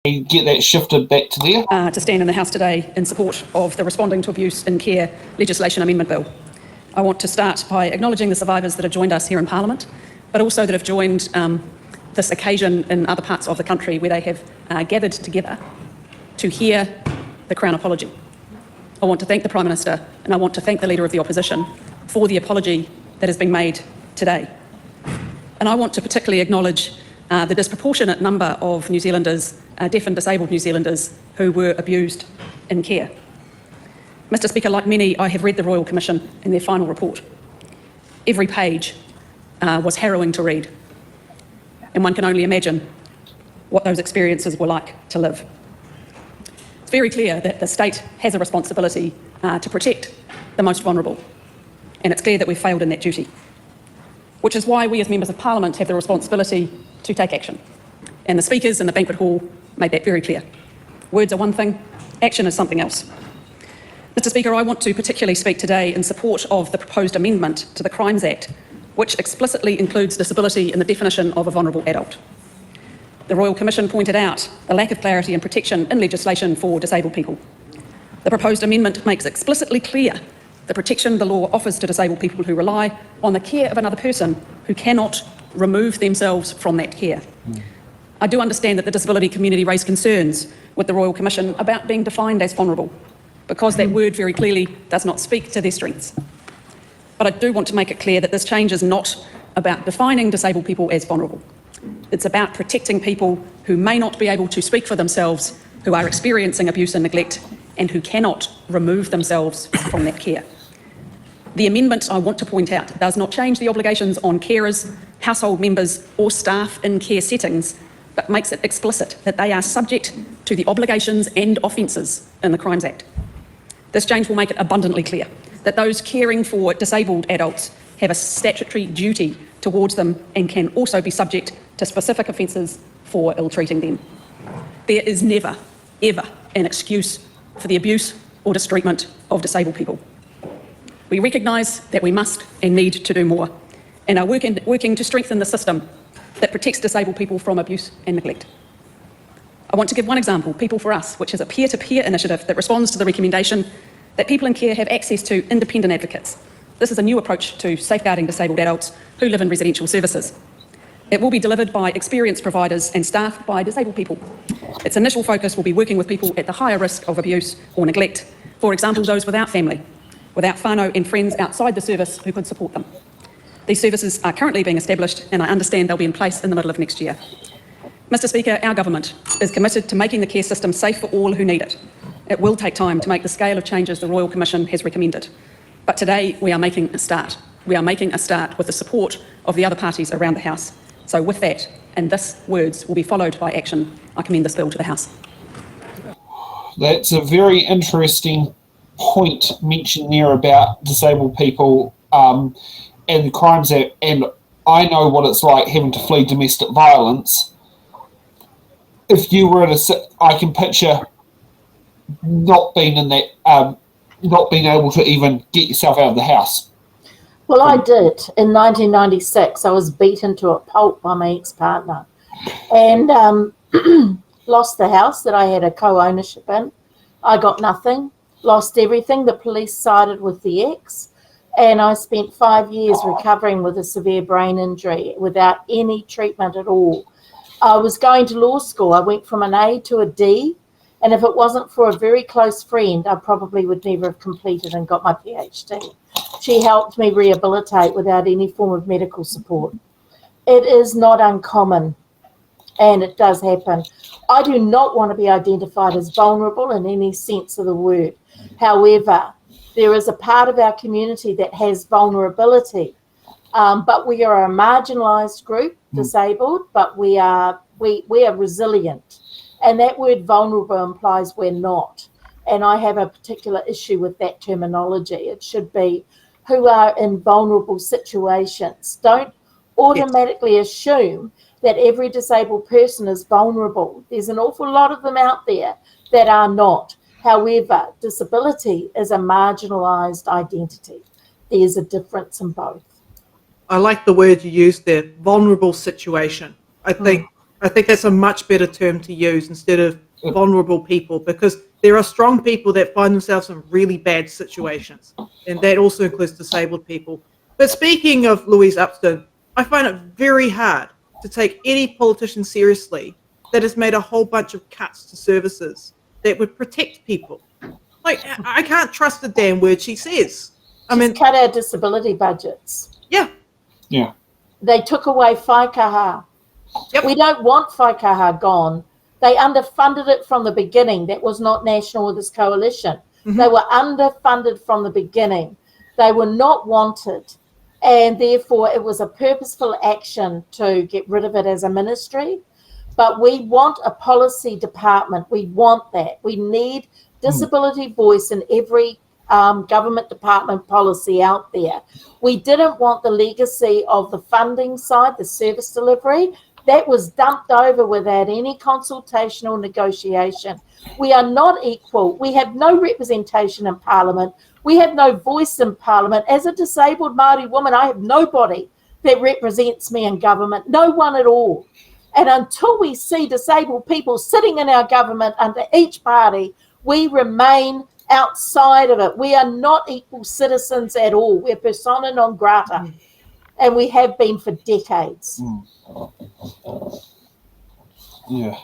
get that shifted back to there. To stand in the House today in support of the Responding to Abuse in Care Legislation Amendment Bill. I want to start by acknowledging the survivors that have joined us here in Parliament, but also that have joined this occasion in other parts of the country where they have gathered together to hear the Crown apology. I want to thank the Prime Minister and I want to thank the Leader of the Opposition for the apology that has been made today. And I want to particularly acknowledge the disproportionate number of New Zealanders, deaf and disabled New Zealanders, who were abused in care. Mr. Speaker, like many, I have read the Royal Commission in their final report. Every page was harrowing to read, and one can only imagine what those experiences were like to live. It's very clear that the state has a responsibility to protect the most vulnerable, and it's clear that we've failed in that duty, which is why we as members of Parliament have the responsibility to take action. And the speakers in the banquet hall made that very clear. Words are one thing, action is something else. Mr. Speaker, I want to particularly speak today in support of the proposed amendment to the Crimes Act, which explicitly includes disability in the definition of a vulnerable adult. The Royal Commission pointed out the lack of clarity and protection in legislation for disabled people. The proposed amendment makes explicitly clear the protection the law offers to disabled people who rely on the care of another person who cannot remove themselves from that care. I do understand that the disability community raised concerns with the Royal Commission about being defined as vulnerable, because that word very clearly does not speak to their strengths. But I do want to make it clear that this change is not about defining disabled people as vulnerable. It's about protecting people who may not be able to speak for themselves, who are experiencing abuse and neglect, and who cannot remove themselves from that care. The amendment, I want to point out, does not change the obligations on carers, household members or staff in care settings, but makes it explicit that they are subject to the obligations and offences in the Crimes Act. This change will make it abundantly clear that those caring for disabled adults have a statutory duty towards them and can also be subject to specific offences for ill-treating them. There is never, ever an excuse for the abuse or mistreatment of disabled people. We recognise that we must and need to do more and are working to strengthen the system that protects disabled people from abuse and neglect. I want to give one example, People for Us, which is a peer-to-peer initiative that responds to the recommendation that people in care have access to independent advocates. This is a new approach to safeguarding disabled adults who live in residential services. It will be delivered by experienced providers and staffed by disabled people. Its initial focus will be working with people at the higher risk of abuse or neglect, for example, those without family, without whānau and friends outside the service who could support them. These services are currently being established and I understand they'll be in place in the middle of next year. Mr. Speaker, our government is committed to making the care system safe for all who need it. It will take time to make the scale of changes the Royal Commission has recommended. But today we are making a start. We are making a start with the support of the other parties around the House. So with that, and this words will be followed by action, I commend this bill to the House. That's a very interesting point mentioned there about disabled people and the Crimes Act, and I know what it's like having to flee domestic violence. If you were I can picture not being in that, not being able to even get yourself out of the house. Well, I did. In 1996, I was beaten to a pulp by my ex-partner and lost the house that I had a co-ownership in. I got nothing, lost everything. The police sided with the ex, and I spent 5 years recovering with a severe brain injury without any treatment at all. I was going to law school. I went from an A to a D, and if it wasn't for a very close friend, I probably would never have completed and got my PhD. She helped me rehabilitate without any form of medical support. It is not uncommon, and it does happen. I do not want to be identified as vulnerable in any sense of the word. However, there is a part of our community that has vulnerability, but we are a marginalised group, disabled, but we are resilient. And that word vulnerable implies we're not. And I have a particular issue with that terminology. It should be who are in vulnerable situations. Don't automatically assume that every disabled person is vulnerable. There's an awful lot of them out there that are not. However, disability is a marginalised identity. There's a difference in both. I like the word you used there, vulnerable situation. I think I think that's a much better term to use instead of vulnerable people, because there are strong people that find themselves in really bad situations, and that also includes disabled people. But speaking of Louise Upston, I find it very hard to take any politician seriously that has made a whole bunch of cuts to services that would protect people. Like, I can't trust a damn word she says. I She's mean, cut our disability budgets. yeah, Yeah. They took away whaikaha. Yep. We don't want whaikaha gone. They underfunded it from the beginning. That was not national with this coalition. They were underfunded from the beginning. They were not wanted. And therefore, it was a purposeful action to get rid of it as a ministry. But we want a policy department. We want that. We need disability voice in every government department policy out there. We didn't want the legacy of the funding side, the service delivery. That was dumped over without any consultation or negotiation. We are not equal. We have no representation in Parliament. We have no voice in Parliament. As a disabled Māori woman, I have nobody that represents me in government, no one at all. And until we see disabled people sitting in our government under each party, we remain outside of it. We are not equal citizens at all. We're persona non grata, and we have been for decades. Yeah.